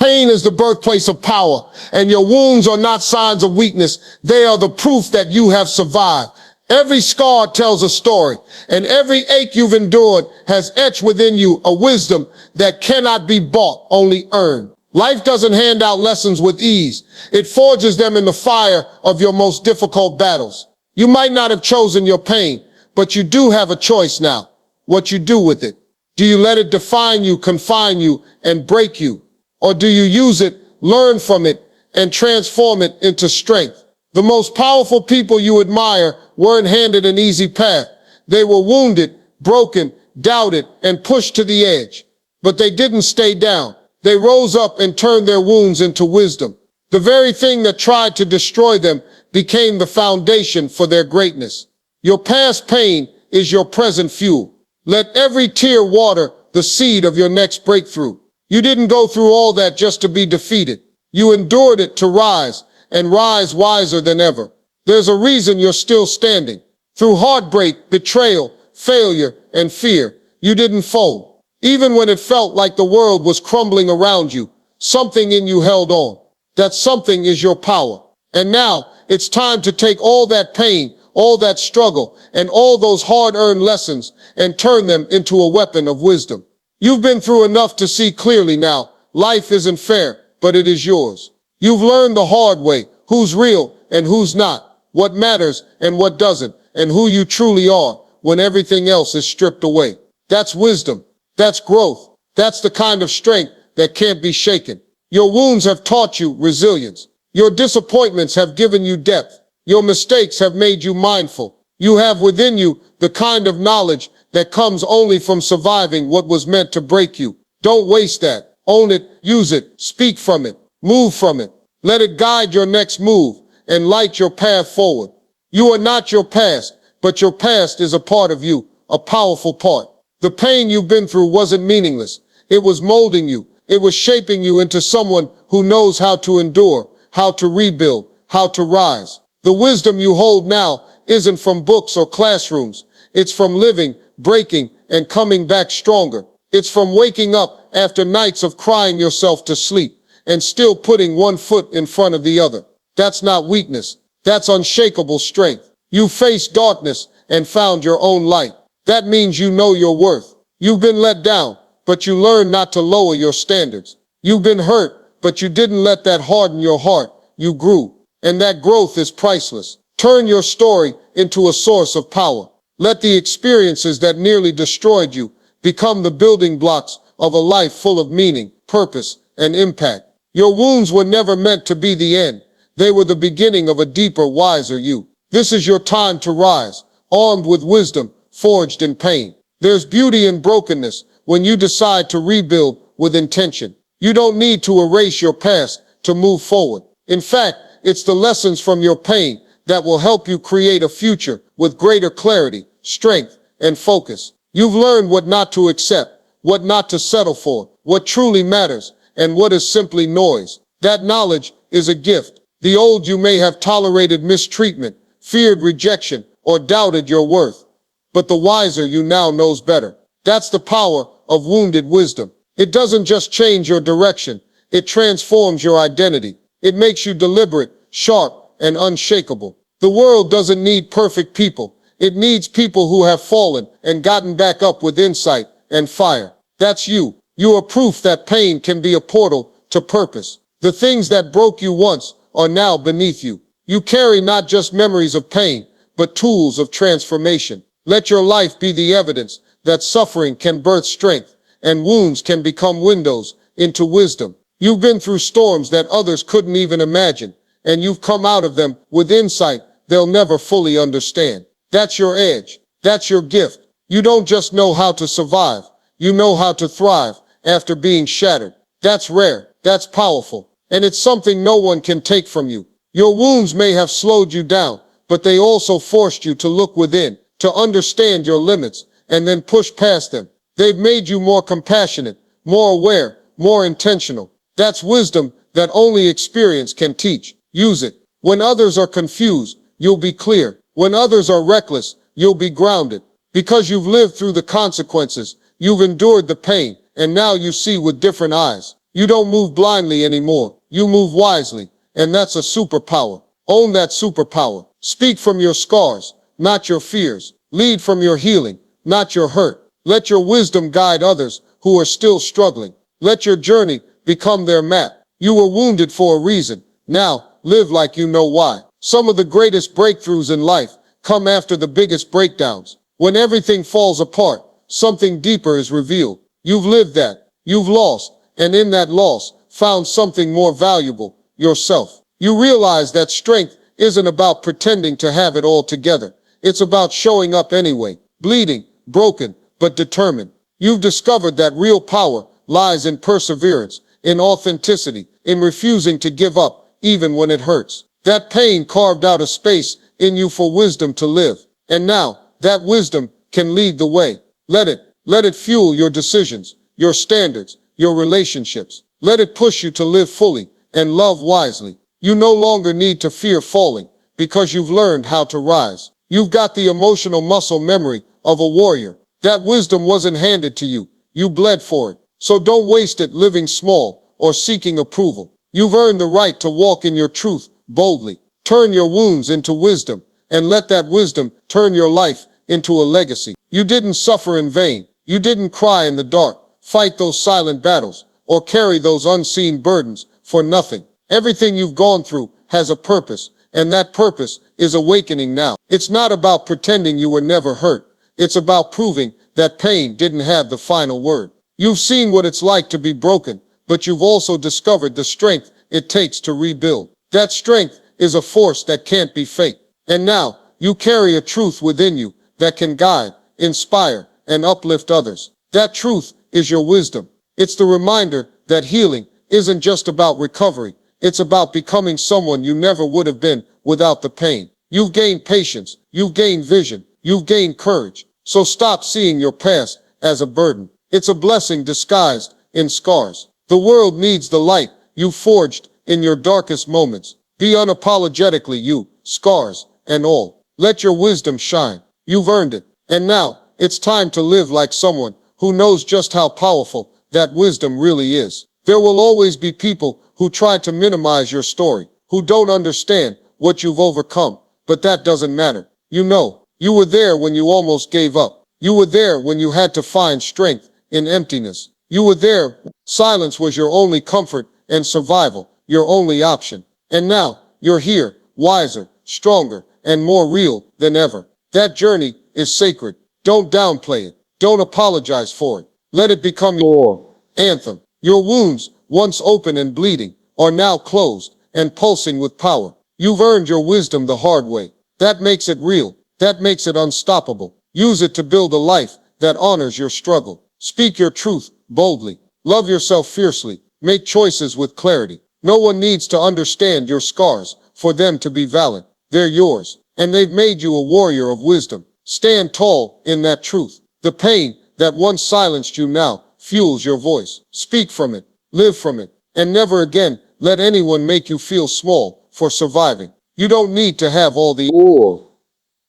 Pain is the birthplace of power, and your wounds are not signs of weakness. They are the proof that you have survived. Every scar tells a story, and every ache you've endured has etched within you a wisdom that cannot be bought, only earned. Life doesn't hand out lessons with ease. It forges them in the fire of your most difficult battles. You might not have chosen your pain, but you do have a choice now. What you do with it. Do you let it define you, confine you, and break you? Or do you use it, learn from it, and transform it into strength? The most powerful people you admire weren't handed an easy path. They were wounded, broken, doubted, and pushed to the edge. But they didn't stay down. They rose up and turned their wounds into wisdom. The very thing that tried to destroy them became the foundation for their greatness. Your past pain is your present fuel. Let every tear water the seed of your next breakthrough. You didn't go through all that just to be defeated. You endured it to rise, and rise wiser than ever. There's a reason you're still standing. Through heartbreak, betrayal, failure, and fear, you didn't fold. Even when it felt like the world was crumbling around you, something in you held on. That something is your power. And now, it's time to take all that pain, all that struggle, and all those hard-earned lessons and turn them into a weapon of wisdom. You've been through enough to see clearly now. Life isn't fair, but it is yours. You've learned the hard way, who's real and who's not, what matters and what doesn't, and who you truly are when everything else is stripped away. That's wisdom. That's growth. That's the kind of strength that can't be shaken. Your wounds have taught you resilience. Your disappointments have given you depth. Your mistakes have made you mindful. You have within you the kind of knowledge that comes only from surviving what was meant to break you. Don't waste that. Own it, use it, speak from it, move from it. Let it guide your next move and light your path forward. You are not your past, but your past is a part of you, a powerful part. The pain you've been through wasn't meaningless. It was molding you. It was shaping you into someone who knows how to endure, how to rebuild, how to rise. The wisdom you hold now isn't from books or classrooms. It's from living, breaking, and coming back stronger. It's from waking up after nights of crying yourself to sleep and still putting one foot in front of the other. That's not weakness. That's unshakable strength. You faced darkness and found your own light. That means you know your worth. You've been let down, but you learned not to lower your standards. You've been hurt, but you didn't let that harden your heart. You grew, and that growth is priceless. Turn your story into a source of power. Let the experiences that nearly destroyed you become the building blocks of a life full of meaning, purpose, and impact. Your wounds were never meant to be the end. They were the beginning of a deeper, wiser you. This is your time to rise, armed with wisdom, forged in pain. There's beauty in brokenness when you decide to rebuild with intention. You don't need to erase your past to move forward. In fact, it's the lessons from your pain that will help you create a future with greater clarity, strength, and focus. You've learned what not to accept, what not to settle for, what truly matters, and what is simply noise. That knowledge is a gift. The old you may have tolerated mistreatment, feared rejection, or doubted your worth. But the wiser you now knows better. That's the power of wounded wisdom. It doesn't just change your direction. It transforms your identity. It makes you deliberate, sharp, and unshakable. The world doesn't need perfect people. It needs people who have fallen and gotten back up with insight and fire. That's you. You are proof that pain can be a portal to purpose. The things that broke you once are now beneath you. You carry not just memories of pain, but tools of transformation. Let your life be the evidence that suffering can birth strength and wounds can become windows into wisdom. You've been through storms that others couldn't even imagine, and you've come out of them with insight they'll never fully understand. That's your edge. That's your gift. You don't just know how to survive. You know how to thrive after being shattered. That's rare. That's powerful. And it's something no one can take from you. Your wounds may have slowed you down, but they also forced you to look within, to understand your limits, and then push past them. They've made you more compassionate, more aware, more intentional. That's wisdom that only experience can teach. Use it. When others are confused, you'll be clear. When others are reckless, you'll be grounded. Because you've lived through the consequences, you've endured the pain, and now you see with different eyes. You don't move blindly anymore. You move wisely. And that's a superpower. Own that superpower. Speak from your scars, not your fears. Lead from your healing, not your hurt. Let your wisdom guide others who are still struggling. Let your journey become their map. You were wounded for a reason. Now, live like you know why. Some of the greatest breakthroughs in life come after the biggest breakdowns. When everything falls apart, something deeper is revealed. You've lived that. You've lost. And in that loss, found something more valuable, yourself. You realize that strength isn't about pretending to have it all together. It's about showing up anyway, bleeding, broken, but determined. You've discovered that real power lies in perseverance, in authenticity, in refusing to give up, even when it hurts. That pain carved out a space in you for wisdom to live. And now, that wisdom can lead the way. Let it fuel your decisions, your standards, your relationships. Let it push you to live fully and love wisely. You no longer need to fear falling because you've learned how to rise. You've got the emotional muscle memory of a warrior. That wisdom wasn't handed to you. You bled for it. So don't waste it living small or seeking approval. You've earned the right to walk in your truth boldly. Turn your wounds into wisdom and let that wisdom turn your life into a legacy. You didn't suffer in vain. You didn't cry in the dark, fight those silent battles, or carry those unseen burdens for nothing. Everything you've gone through has a purpose, and that purpose is awakening now. It's not about pretending you were never hurt. It's about proving that pain didn't have the final word. You've seen what it's like to be broken, but you've also discovered the strength it takes to rebuild. That strength is a force that can't be faked. And now, you carry a truth within you that can guide, inspire, and uplift others. That truth is your wisdom. It's the reminder that healing isn't just about recovery. It's about becoming someone you never would have been without the pain. You've gained patience. You've gained vision. You've gained courage. So stop seeing your past as a burden. It's a blessing disguised in scars. The world needs the light you forged in your darkest moments. Be unapologetically you, scars and all. Let your wisdom shine. You've earned it. And now, it's time to live like someone who knows just how powerful that wisdom really is. There will always be people who try to minimize your story, who don't understand what you've overcome, but that doesn't matter. You know, you were there when you almost gave up. You were there when you had to find strength in emptiness. You were there. Silence was your only comfort and survival, your only option. And now, you're here, wiser, stronger, and more real than ever. That journey is sacred. Don't downplay it. Don't apologize for it. Let it become your anthem. Your wounds, once open and bleeding, are now closed and pulsing with power. You've earned your wisdom the hard way. That makes it real. That makes it unstoppable. Use it to build a life that honors your struggle. Speak your truth boldly. Love yourself fiercely. Make choices with clarity. No one needs to understand your scars for them to be valid. They're yours, and they've made you a warrior of wisdom. Stand tall in that truth. The pain that once silenced you now fuels your voice. Speak from it, live from it, and never again let anyone make you feel small for surviving. You don't need to have all the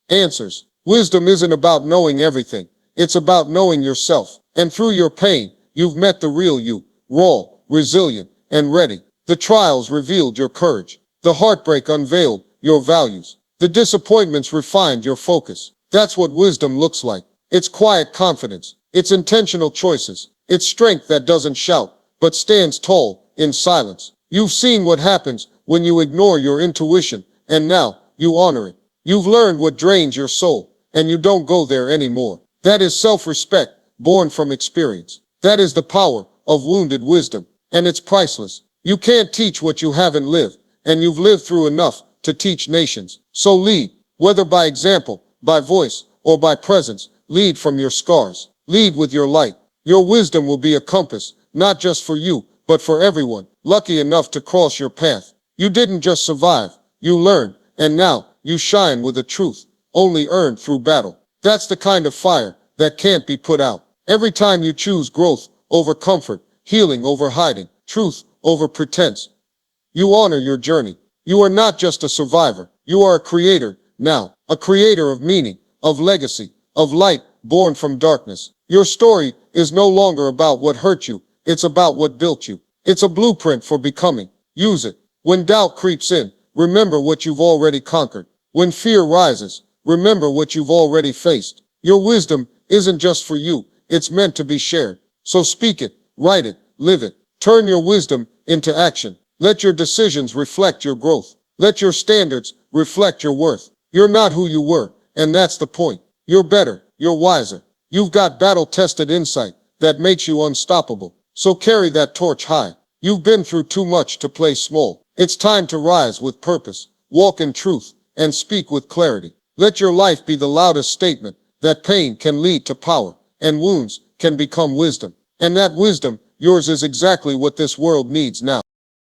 answers. Wisdom isn't about knowing everything. It's about knowing yourself. And through your pain, you've met the real you, raw, resilient, and ready. The trials revealed your courage. The heartbreak unveiled your values. The disappointments refined your focus. That's what wisdom looks like. It's quiet confidence. It's intentional choices. It's strength that doesn't shout, but stands tall in silence. You've seen what happens when you ignore your intuition, and now you honor it. You've learned what drains your soul, and you don't go there anymore. That is self-respect, born from experience. That is the power of wounded wisdom, and it's priceless. You can't teach what you haven't lived, and you've lived through enough to teach nations. So lead, whether by example, by voice, or by presence. Lead from your scars. Lead with your light. Your wisdom will be a compass, not just for you, but for everyone lucky enough to cross your path. You didn't just survive, you learned, and now you shine with a truth only earned through battle. That's the kind of fire that can't be put out. Every time you choose growth over comfort, healing over hiding, truth over pretense, you honor your journey. You are not just a survivor. You are a creator now, a creator of meaning, of legacy, of light born from darkness. Your story is no longer about what hurt you. It's about what built you. It's a blueprint for becoming. Use it. When doubt creeps in, remember what you've already conquered. When fear rises, remember what you've already faced. Your wisdom isn't just for you, it's meant to be shared. So speak it, write it, live it. Turn your wisdom into action. Let your decisions reflect your growth. Let your standards reflect your worth. You're not who you were, and that's the point. You're better, you're wiser. You've got battle-tested insight that makes you unstoppable. So carry that torch high. You've been through too much to play small. It's time to rise with purpose, walk in truth, and speak with clarity. Let your life be the loudest statement that pain can lead to power, and wounds can become wisdom. And that wisdom, yours, is exactly what this world needs now.